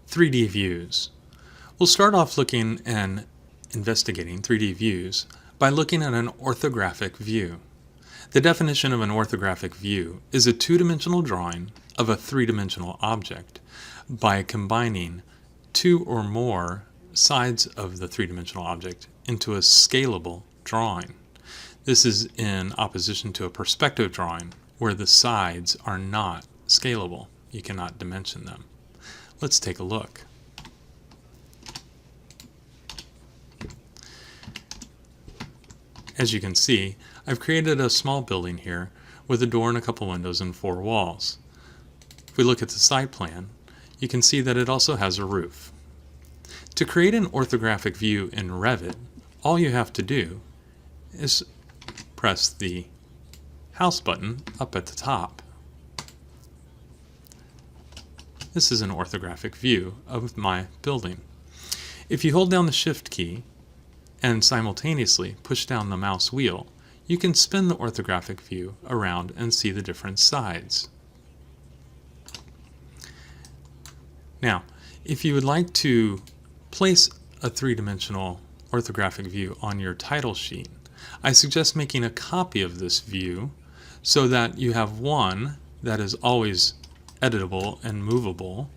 3D views. We'll start off looking and investigating 3D views by looking at an orthographic view. The definition of an orthographic view is a two-dimensional drawing of a three-dimensional object by combining two or more sides of the three-dimensional object into a scalable drawing. This is in opposition to a perspective drawing where the sides are not scalable. You cannot dimension them. Let's take a look. As you can see, I've created a small building here with a door and a couple windows and four walls. If we look at the site plan, you can see that it also has a roof. To create an orthographic view in Revit, all you have to do is press the house button up at the top. This is an orthographic view of my building. If you hold down the Shift key and simultaneously push down the mouse wheel, you can spin the orthographic view around and see the different sides. Now, if you would like to place a three-dimensional orthographic view on your title sheet, I suggest making a copy of this view so that you have one that is always editable and movable,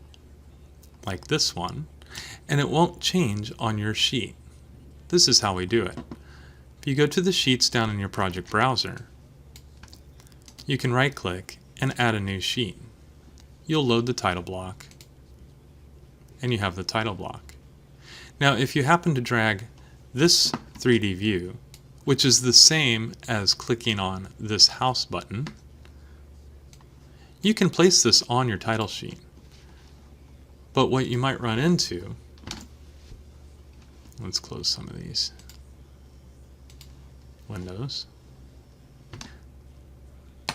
like this one, and it won't change on your sheet. This is how we do it. If you go to the sheets down in your project browser, you can right-click and add a new sheet. You'll load the title block, and you have the title block. Now, if you happen to drag this 3D view, which is the same as clicking on this house button, you can place this on your title sheet. But what you might run into, let's close some of these windows.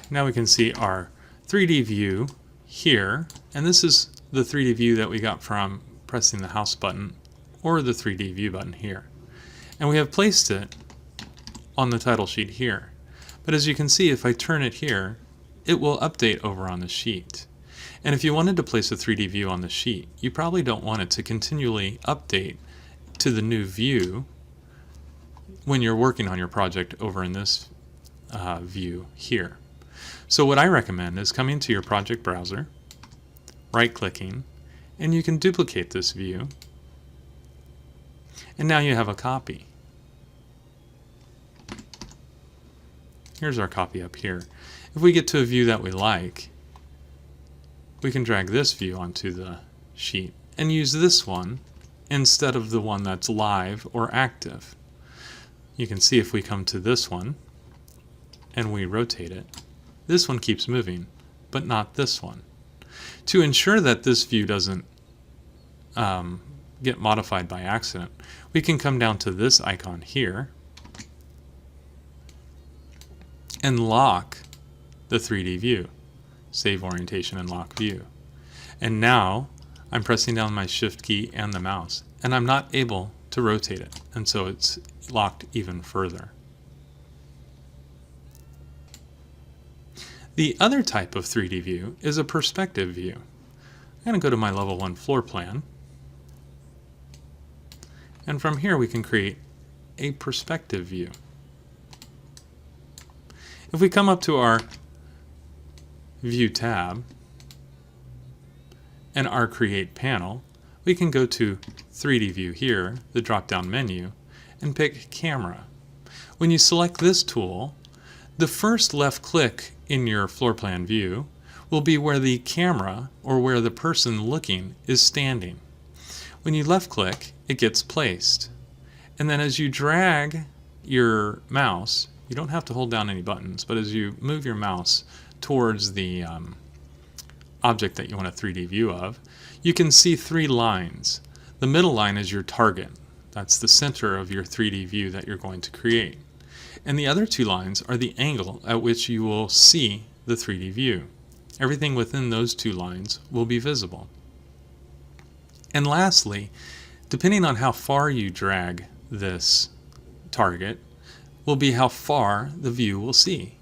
Now we can see our 3D view here, and this is the 3D view that we got from pressing the house button or the 3D view button here. And we have placed it on the title sheet here. But as you can see, if I turn it here, it will update over on the sheet. And if you wanted to place a 3D view on the sheet, you probably don't want it to continually update to the new view when you're working on your project over in this view here. So what I recommend is coming to your project browser, right-clicking, and you can duplicate this view. And now you have a copy. Here's our copy up here. If we get to a view that we like, we can drag this view onto the sheet and use this one instead of the one that's live or active. You can see if we come to this one and we rotate it, this one keeps moving, but not this one. To ensure that this view doesn't get modified by accident, we can come down to this icon here and lock the 3D view. Save orientation and lock view. And now I'm pressing down my Shift key and the mouse, and I'm not able to rotate it, and so it's locked even further. The other type of 3D view is a perspective view. I'm going to go to my level 1 floor plan, and from here we can create a perspective view. If we come up to our View tab and our Create panel, we can go to 3D View here, the drop-down menu, and pick Camera. When you select this tool, the first left click in your floor plan view will be where the camera, or where the person looking, is standing. When you left click, it gets placed. And then as you drag your mouse, you don't have to hold down any buttons, but as you move your mouse towards the object that you want a 3D view of, you can see three lines. The middle line is your target. That's the center of your 3D view that you're going to create. And the other two lines are the angle at which you will see the 3D view. Everything within those two lines will be visible. And lastly, depending on how far you drag this target, will be how far the view will see.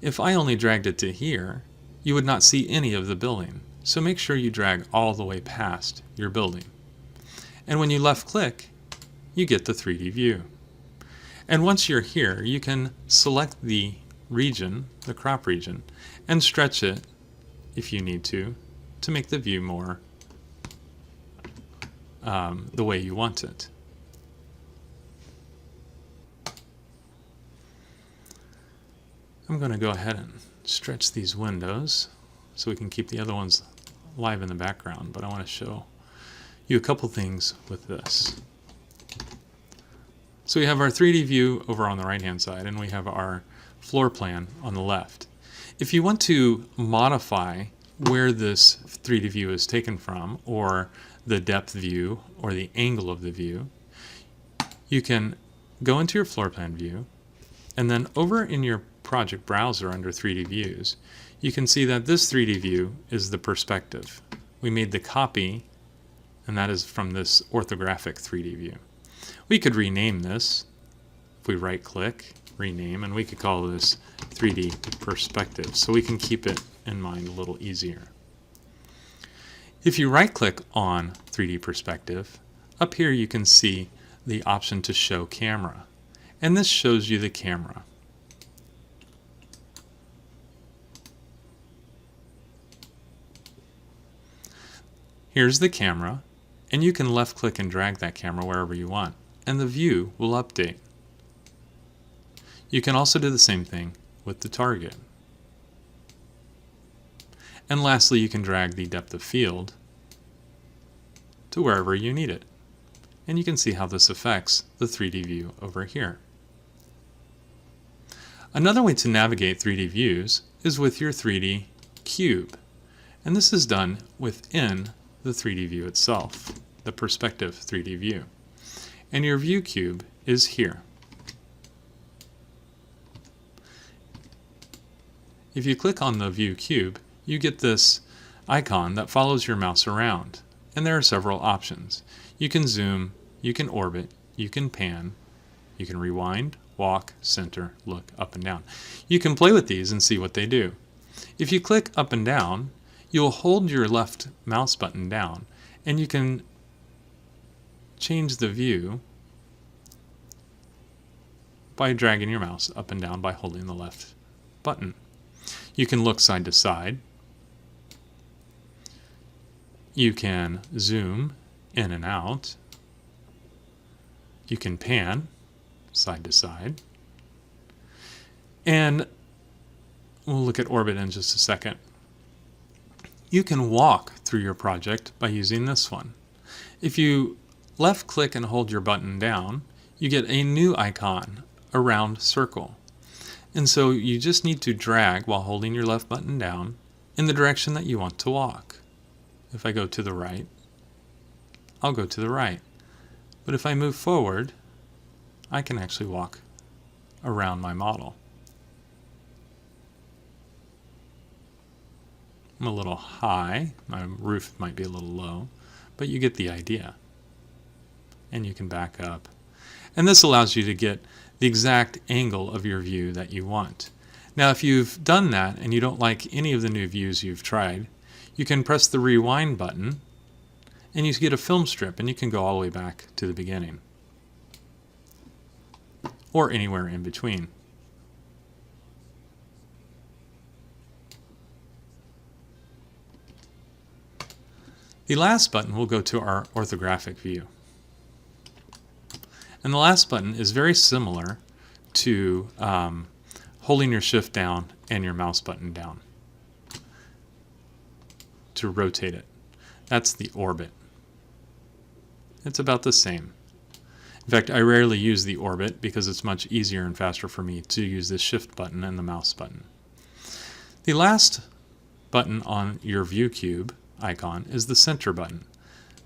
If I only dragged it to here, you would not see any of the building. So make sure you drag all the way past your building. And when you left click, you get the 3D view. And once you're here, you can select the region, the crop region, and stretch it if you need to make the view more the way you want it. I'm going to go ahead and stretch these windows so we can keep the other ones live in the background, but I want to show you a couple things with this. So we have our 3D view over on the right hand side, and we have our floor plan on the left. If you want to modify where this 3D view is taken from, or the depth view, or the angle of the view, you can go into your floor plan view, and then over in your project browser under 3D views, you can see that this 3D view is the perspective. We made the copy, and that is from this orthographic 3D view. We could rename this. If we right click, rename, and we could call this 3D perspective, so we can keep it in mind a little easier. If you right click on 3D perspective, up here you can see the option to show camera, and this shows you the camera. Here's the camera, and you can left click and drag that camera wherever you want, and the view will update. You can also do the same thing with the target. And lastly, you can drag the depth of field to wherever you need it. And you can see how this affects the 3D view over here. Another way to navigate 3D views is with your 3D cube. And this is done within the 3D view itself, the perspective 3D view. And your view cube is here. If you click on the view cube, you get this icon that follows your mouse around. And there are several options. You can zoom, you can orbit, you can pan, you can rewind, walk, center, look, up and down. You can play with these and see what they do. If you click up and down, you'll hold your left mouse button down, and you can change the view by dragging your mouse up and down by holding the left button. You can look side to side. You can zoom in and out. You can pan side to side. And we'll look at orbit in just a second. You can walk through your project by using this one. If you left click and hold your button down, you get a new icon, a round circle. And so you just need to drag while holding your left button down in the direction that you want to walk. If I go to the right, I'll go to the right. But if I move forward, I can actually walk around my model. I'm a little high, my roof might be a little low, but you get the idea. And you can back up. And this allows you to get the exact angle of your view that you want. Now if you've done that and you don't like any of the new views you've tried, you can press the rewind button and you get a film strip, and you can go all the way back to the beginning. Or anywhere in between. The last button will go to our orthographic view. And the last button is very similar to holding your shift down and your mouse button down to rotate it. That's the orbit. It's about the same. In fact, I rarely use the orbit because it's much easier and faster for me to use the shift button and the mouse button. The last button on your view cube icon is the center button.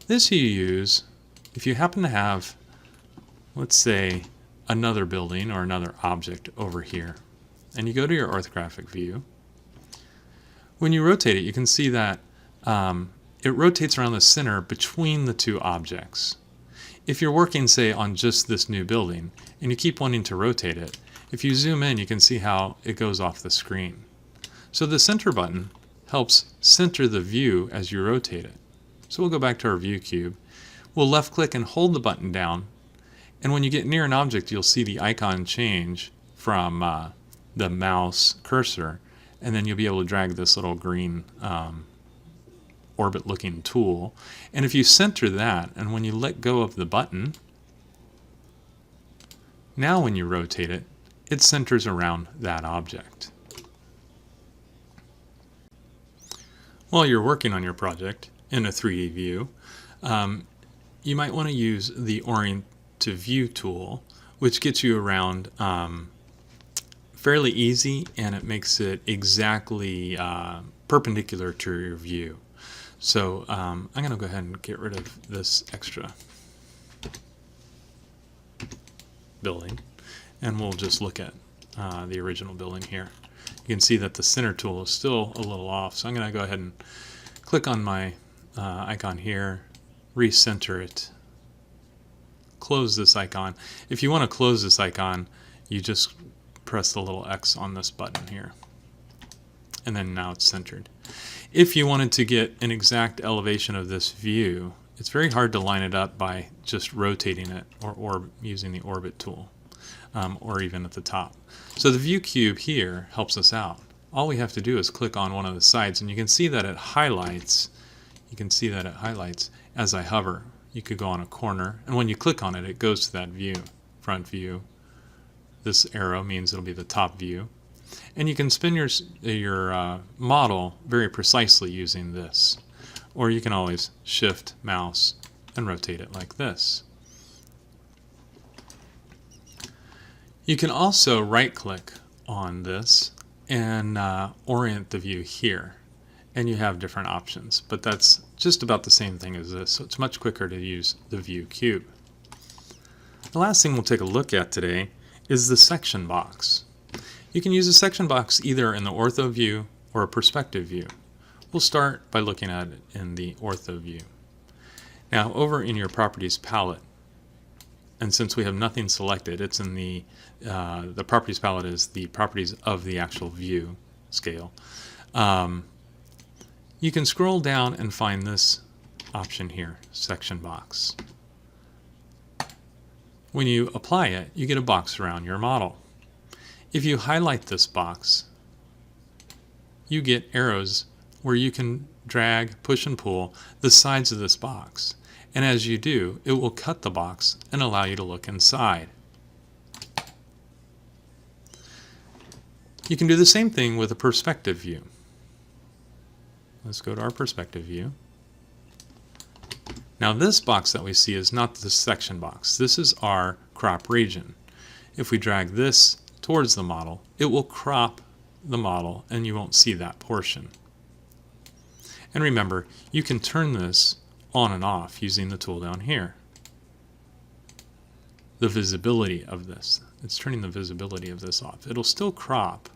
This you use if you happen to have, let's say, another building or another object over here, and you go to your orthographic view. When you rotate it, you can see that it rotates around the center between the two objects. If you're working, say, on just this new building and you keep wanting to rotate it, if you zoom in, you can see how it goes off the screen. So the center button helps center the view as you rotate it. So we'll go back to our view cube. We'll left click and hold the button down, and when you get near an object you'll see the icon change from the mouse cursor, and then you'll be able to drag this little green orbit looking tool, and if you center that and when you let go of the button, now when you rotate it, it centers around that object. While you're working on your project in a 3D view, you might want to use the Orient to View tool, which gets you around fairly easy, and it makes it exactly perpendicular to your view. So I'm going to go ahead and get rid of this extra building, and we'll just look at the original building here. You can see that the center tool is still a little off, so I'm going to go ahead and click on my icon here, recenter it, close this icon. If you want to close this icon, you just press the little X on this button here, and then now it's centered. If you wanted to get an exact elevation of this view, it's very hard to line it up by just rotating it or using the orbit tool, or even at the top. So the view cube here helps us out. All we have to do is click on one of the sides, and you can see that it highlights. You can see that it highlights as I hover. You could go on a corner, and when you click on it, it goes to that view, front view. This arrow means it'll be the top view. And you can spin your model very precisely using this. Or you can always shift mouse and rotate it like this. You can also right click on this and orient the view here, and you have different options, but that's just about the same thing as this, so it's much quicker to use the view cube. The last thing we'll take a look at today is the section box. You can use a section box either in the ortho view or a perspective view. We'll start by looking at it in the ortho view. Now over in your properties palette, and since we have nothing selected, it's in the properties palette is the properties of the actual view scale. You can scroll down and find this option here, section box. When you apply it, you get a box around your model. If you highlight this box, you get arrows where you can drag, push, and pull the sides of this box. And as you do, it will cut the box and allow you to look inside. You can do the same thing with a perspective view. Let's go to our perspective view. Now this box that we see is not the section box. This is our crop region. If we drag this towards the model, it will crop the model and you won't see that portion. And remember, you can turn this on and off using the tool down here. The visibility of this. It's turning the visibility of this off. It'll still crop.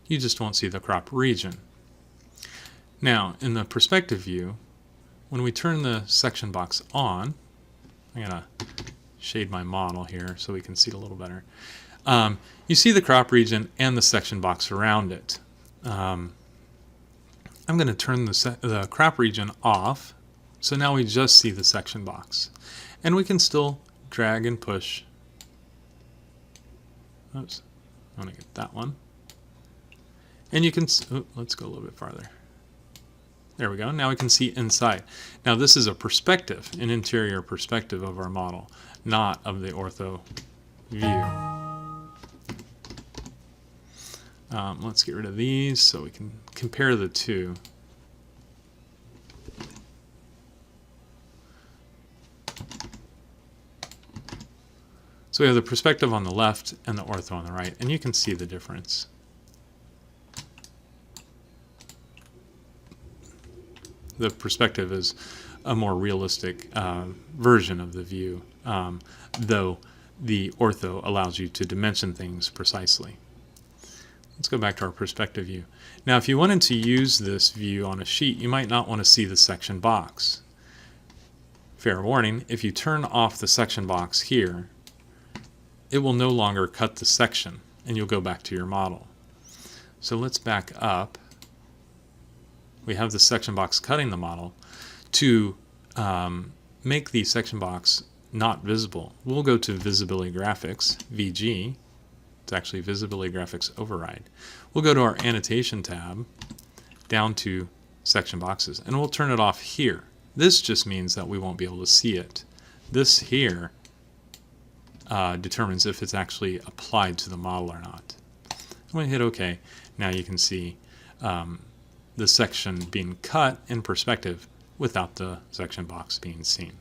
You just won't see the crop region. Now, in the perspective view, when we turn the section box on, I'm going to shade my model here so we can see it a little better. You see the crop region and the section box around it. I'm going to turn the crop region off, so now we just see the section box. And we can still drag and push. Oops, I want to get that one. And you can, let's go a little bit farther. There we go. Now we can see inside. Now this is a perspective, an interior perspective of our model, not of the ortho view. Let's get rid of these so we can compare the two. So we have the perspective on the left and the ortho on the right, and you can see the difference. The perspective is a more realistic version of the view, though the ortho allows you to dimension things precisely. Let's go back to our perspective view. Now, if you wanted to use this view on a sheet, you might not want to see the section box. Fair warning, if you turn off the section box here, it will no longer cut the section, and you'll go back to your model. So let's back up. We have the section box cutting the model. To make the section box not visible, we'll go to Visibility Graphics, VG. It's actually Visibility Graphics Override. We'll go to our Annotation tab, down to Section Boxes, and we'll turn it off here. This just means that we won't be able to see it. This here determines if it's actually applied to the model or not. I'm going to hit OK. Now you can see the section being cut in perspective without the section box being seen.